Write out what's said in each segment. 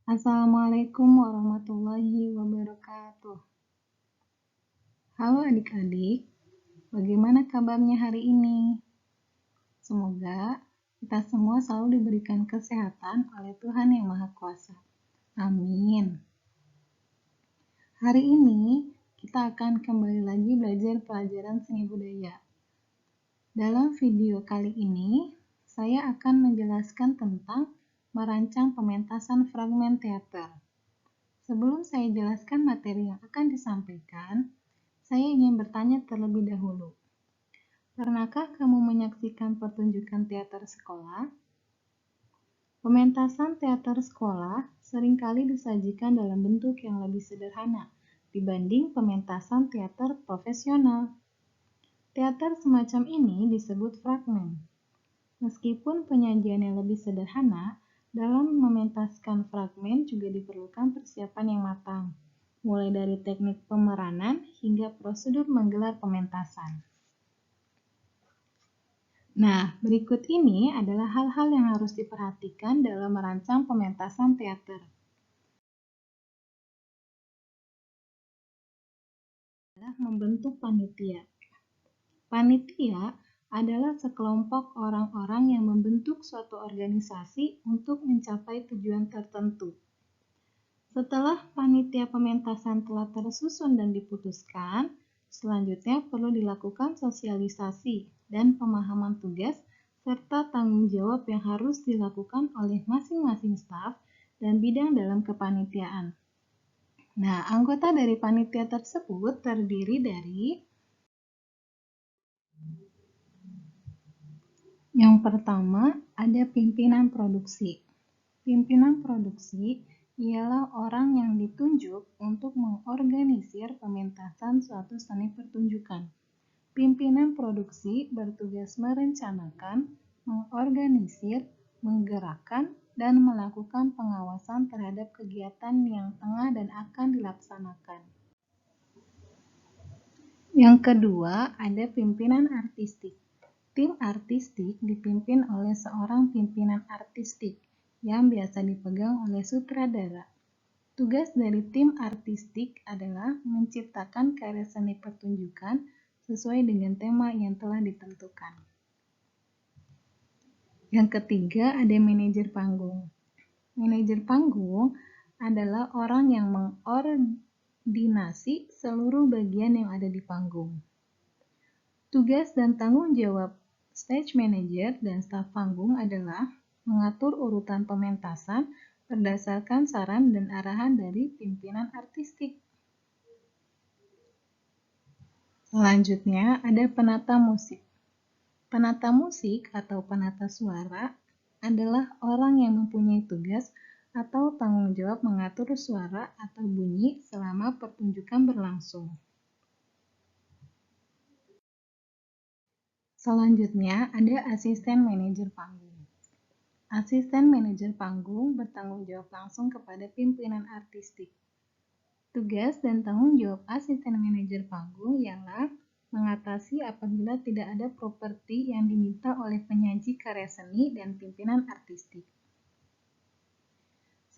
Assalamualaikum warahmatullahi wabarakatuh. Halo adik-adik, bagaimana kabarnya hari ini? Semoga kita semua selalu diberikan kesehatan oleh Tuhan Yang Maha Kuasa. Amin. Hari ini kita akan kembali lagi belajar pelajaran seni budaya. Dalam video kali ini, saya akan menjelaskan tentang merancang pementasan fragmen teater. Sebelum saya jelaskan materi yang akan disampaikan, saya ingin bertanya terlebih dahulu. Pernahkah kamu menyaksikan pertunjukan teater sekolah? Pementasan teater sekolah seringkali disajikan dalam bentuk yang lebih sederhana dibanding pementasan teater profesional. Teater semacam ini disebut fragmen. Meskipun penyajiannya lebih sederhana, dalam mementaskan fragmen juga diperlukan persiapan yang matang, mulai dari teknik pemeranan hingga prosedur menggelar pementasan. Nah, berikut ini adalah hal-hal yang harus diperhatikan dalam merancang pementasan teater. Adalah membentuk panitia. Panitia adalah sekelompok orang-orang yang membentuk suatu organisasi untuk mencapai tujuan tertentu. Setelah panitia pementasan telah tersusun dan diputuskan, selanjutnya perlu dilakukan sosialisasi dan pemahaman tugas serta tanggung jawab yang harus dilakukan oleh masing-masing staf dan bidang dalam kepanitiaan. Nah, anggota dari panitia tersebut terdiri dari yang pertama, ada pimpinan produksi. Pimpinan produksi ialah orang yang ditunjuk untuk mengorganisir pementasan suatu seni pertunjukan. Pimpinan produksi bertugas merencanakan, mengorganisir, menggerakkan, dan melakukan pengawasan terhadap kegiatan yang tengah dan akan dilaksanakan. Yang kedua, ada pimpinan artistik. Tim artistik dipimpin oleh seorang pimpinan artistik yang biasa dipegang oleh sutradara. Tugas dari tim artistik adalah menciptakan karya seni pertunjukan sesuai dengan tema yang telah ditentukan. Yang ketiga, ada manajer panggung. Manajer panggung adalah orang yang mengordinasi seluruh bagian yang ada di panggung. Tugas dan tanggung jawab stage manager dan staf panggung adalah mengatur urutan pementasan berdasarkan saran dan arahan dari pimpinan artistik. Selanjutnya ada penata musik. Penata musik atau penata suara adalah orang yang mempunyai tugas atau tanggung jawab mengatur suara atau bunyi selama pertunjukan berlangsung. Selanjutnya ada asisten manajer panggung. Asisten manajer panggung bertanggung jawab langsung kepada pimpinan artistik. Tugas dan tanggung jawab asisten manajer panggung ialah mengatasi apabila tidak ada properti yang diminta oleh penyaji karya seni dan pimpinan artistik.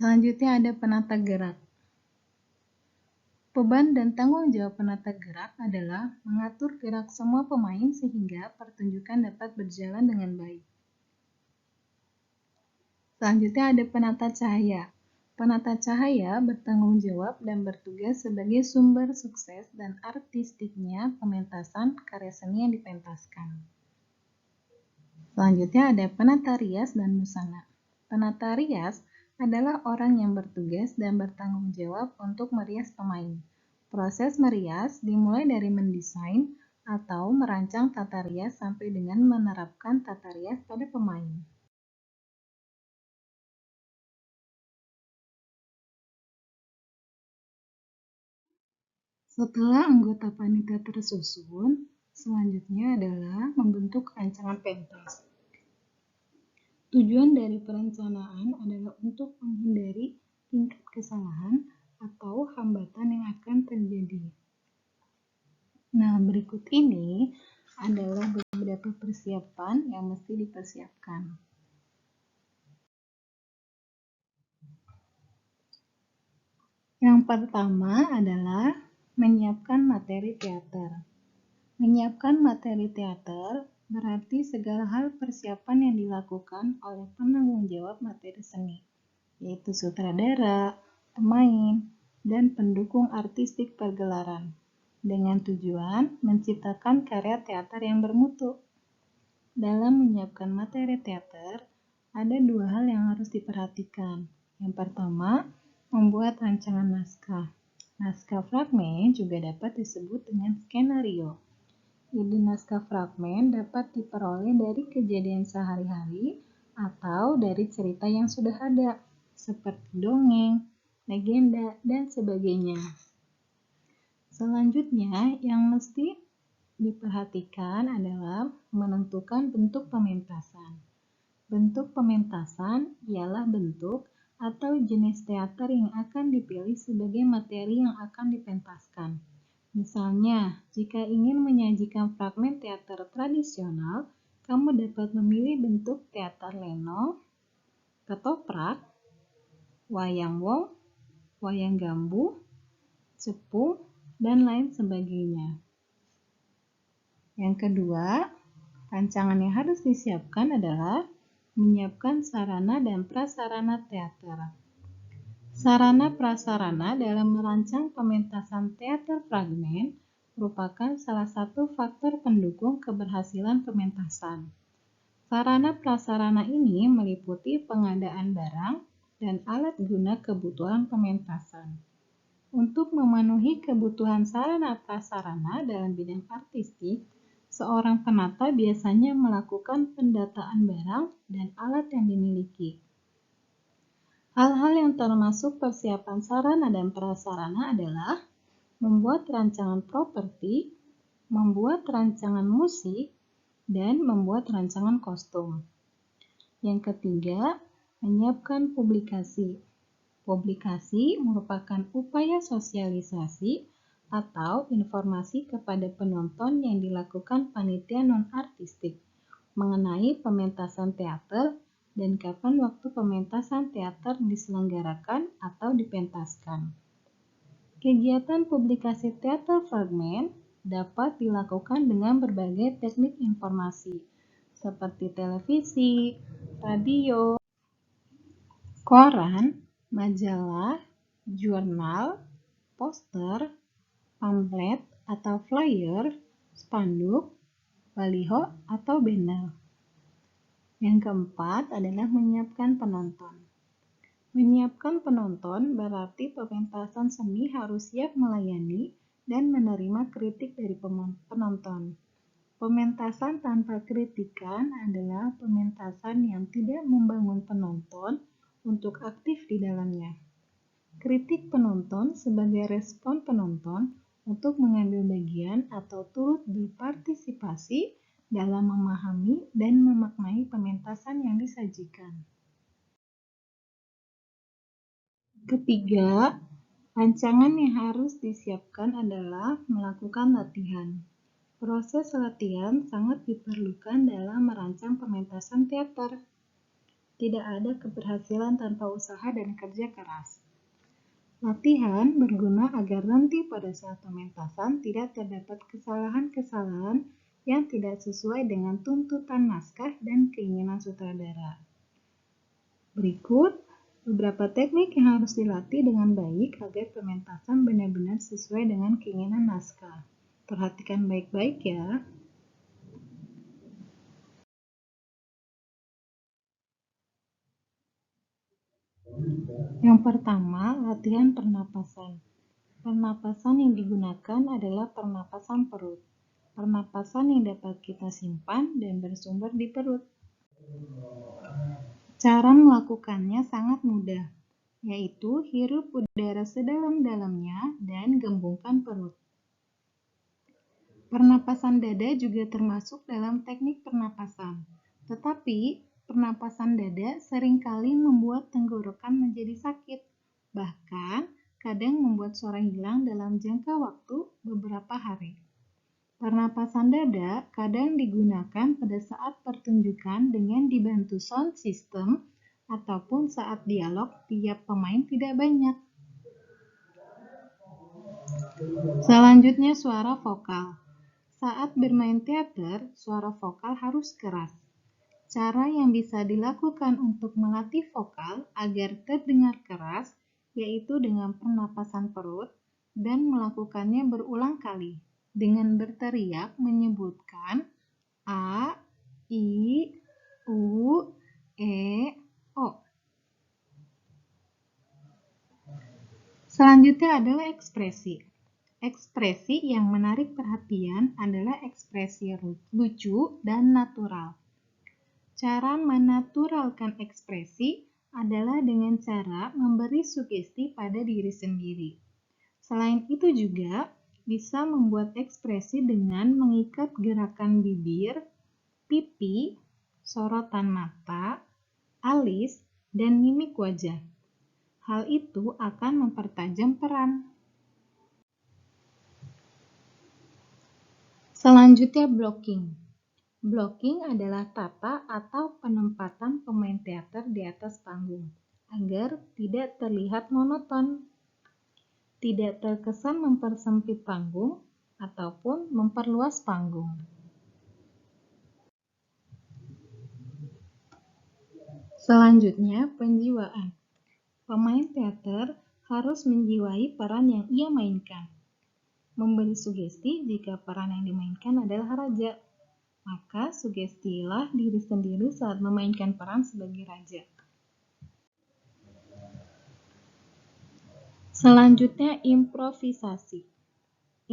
Selanjutnya ada penata gerak. Beban dan tanggung jawab penata gerak adalah mengatur gerak semua pemain sehingga pertunjukan dapat berjalan dengan baik. Selanjutnya ada penata cahaya. Penata cahaya bertanggung jawab dan bertugas sebagai sumber sukses dan artistiknya pementasan karya seni yang dipentaskan. Selanjutnya ada penata rias dan busana. Penata rias adalah orang yang bertugas dan bertanggung jawab untuk merias pemain. Proses merias dimulai dari mendesain atau merancang tata rias sampai dengan menerapkan tata rias pada pemain. Setelah anggota panitia tersusun, selanjutnya adalah membentuk rancangan pentas. Tujuan dari perencanaan adalah untuk menghindari tingkat kesalahan atau hambatan yang akan terjadi. Nah, berikut ini adalah beberapa persiapan yang mesti dipersiapkan. Yang pertama adalah menyiapkan materi teater. Menyiapkan materi teater berarti segala hal persiapan yang dilakukan oleh penanggung jawab materi seni, yaitu sutradara, pemain, dan pendukung artistik pergelaran, dengan tujuan menciptakan karya teater yang bermutu. Dalam menyiapkan materi teater, ada dua hal yang harus diperhatikan. Yang pertama, membuat rancangan naskah. Naskah fragmen juga dapat disebut dengan skenario. Ide naskah fragmen dapat diperoleh dari kejadian sehari-hari atau dari cerita yang sudah ada, seperti dongeng, legenda, dan sebagainya. Selanjutnya, yang mesti diperhatikan adalah menentukan bentuk pementasan. Bentuk pementasan ialah bentuk atau jenis teater yang akan dipilih sebagai materi yang akan dipentaskan. Misalnya, jika ingin menyajikan fragmen teater tradisional, kamu dapat memilih bentuk teater lenong, ketoprak, wayang wong, wayang gambu, cepung, dan lain sebagainya. Yang kedua, rancangan yang harus disiapkan adalah menyiapkan sarana dan prasarana teater. Sarana prasarana dalam merancang pementasan teater fragmen merupakan salah satu faktor pendukung keberhasilan pementasan. Sarana prasarana ini meliputi pengadaan barang dan alat guna kebutuhan pementasan. Untuk memenuhi kebutuhan sarana prasarana dalam bidang artistik, seorang penata biasanya melakukan pendataan barang dan alat yang dimiliki. Hal-hal yang termasuk persiapan sarana dan prasarana adalah membuat rancangan properti, membuat rancangan musik, dan membuat rancangan kostum. Yang ketiga, menyiapkan publikasi. Publikasi merupakan upaya sosialisasi atau informasi kepada penonton yang dilakukan panitia non-artistik mengenai pementasan teater dan kapan waktu pementasan teater diselenggarakan atau dipentaskan. Kegiatan publikasi teater fragmen dapat dilakukan dengan berbagai teknik informasi, seperti televisi, radio, koran, majalah, jurnal, poster, pamflet atau flyer, spanduk, baliho, atau banner. Yang keempat adalah menyiapkan penonton. Menyiapkan penonton berarti pementasan seni harus siap melayani dan menerima kritik dari penonton. Pementasan tanpa kritikan adalah pementasan yang tidak membangun penonton untuk aktif di dalamnya. Kritik penonton sebagai respon penonton untuk mengambil bagian atau turut berpartisipasi dalam memahami dan memaknai pementasan yang disajikan. Ketiga, rancangan yang harus disiapkan adalah melakukan latihan. Proses latihan sangat diperlukan dalam merancang pementasan teater. Tidak ada keberhasilan tanpa usaha dan kerja keras. Latihan berguna agar nanti pada saat pementasan tidak terdapat kesalahan-kesalahan yang tidak sesuai dengan tuntutan naskah dan keinginan sutradara. Berikut beberapa teknik yang harus dilatih dengan baik agar pementasan benar-benar sesuai dengan keinginan naskah. Perhatikan baik-baik ya. Yang pertama, latihan pernapasan. Pernapasan yang digunakan adalah pernapasan perut. Pernapasan yang dapat kita simpan dan bersumber di perut. Cara melakukannya sangat mudah, yaitu hirup udara sedalam-dalamnya dan gembungkan perut. Pernapasan dada juga termasuk dalam teknik pernapasan, tetapi pernapasan dada seringkali membuat tenggorokan menjadi sakit, bahkan kadang membuat suara hilang dalam jangka waktu beberapa hari. Pernapasan dada kadang digunakan pada saat pertunjukan dengan dibantu sound system ataupun saat dialog tiap pemain tidak banyak. Selanjutnya suara vokal. Saat bermain teater, suara vokal harus keras. Cara yang bisa dilakukan untuk melatih vokal agar terdengar keras yaitu dengan pernapasan perut dan melakukannya berulang kali dengan berteriak menyebutkan A, I, U, E, O. Selanjutnya adalah ekspresi. Ekspresi yang menarik perhatian adalah ekspresi lucu dan natural. Cara menaturalkan ekspresi adalah dengan cara memberi sugesti pada diri sendiri. Selain itu juga bisa membuat ekspresi dengan mengikat gerakan bibir, pipi, sorotan mata, alis, dan mimik wajah. Hal itu akan mempertajam peran. Selanjutnya blocking. Blocking adalah tata atau penempatan pemain teater di atas panggung agar tidak terlihat monoton, tidak terkesan mempersempit panggung ataupun memperluas panggung. Selanjutnya, penjiwaan. Pemain teater harus menjiwai peran yang ia mainkan. Memberi sugesti jika peran yang dimainkan adalah raja, maka sugestilah diri sendiri saat memainkan peran sebagai raja. Selanjutnya, improvisasi.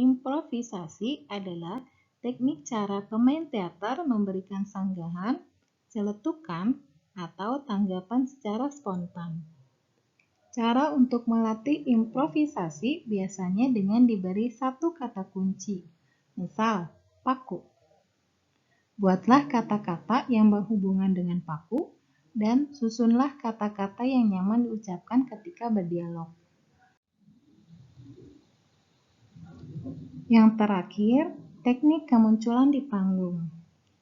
Improvisasi adalah teknik cara pemain teater memberikan sanggahan, celetukan, atau tanggapan secara spontan. Cara untuk melatih improvisasi biasanya dengan diberi satu kata kunci. Misal, paku. Buatlah kata-kata yang berhubungan dengan paku dan susunlah kata-kata yang nyaman diucapkan ketika berdialog. Yang terakhir, teknik kemunculan di panggung.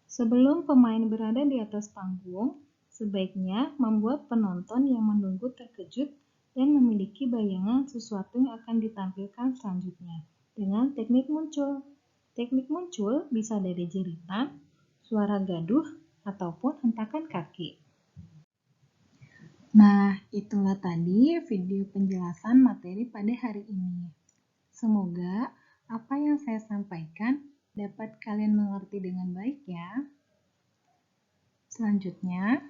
Sebelum pemain berada di atas panggung, sebaiknya membuat penonton yang menunggu terkejut dan memiliki bayangan sesuatu yang akan ditampilkan selanjutnya dengan teknik muncul. Teknik muncul bisa dari jeritan, suara gaduh, ataupun hentakan kaki. Nah, itulah tadi video penjelasan materi pada hari ini. Semoga apa yang saya sampaikan dapat kalian mengerti dengan baik ya. Selanjutnya,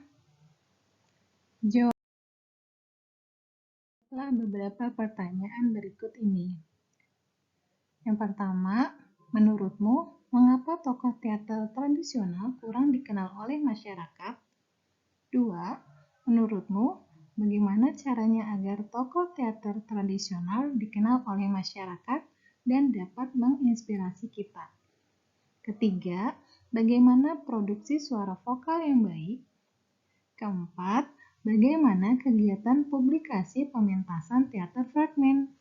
jawablah beberapa pertanyaan berikut ini. Yang pertama, menurutmu, mengapa tokoh teater tradisional kurang dikenal oleh masyarakat? 2. Menurutmu, bagaimana caranya agar tokoh teater tradisional dikenal oleh masyarakat dan dapat menginspirasi kita? Ketiga, bagaimana produksi suara vokal yang baik? Keempat, bagaimana kegiatan publikasi pementasan teater fragmen?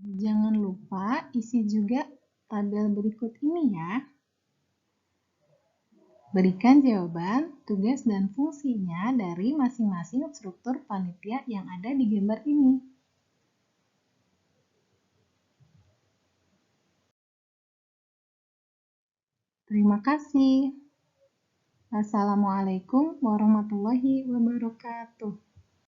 Jangan lupa isi juga tabel berikut ini ya. Berikan jawaban, tugas, dan fungsinya dari masing-masing struktur panitia yang ada di gambar ini. Terima kasih. Wassalamualaikum warahmatullahi wabarakatuh.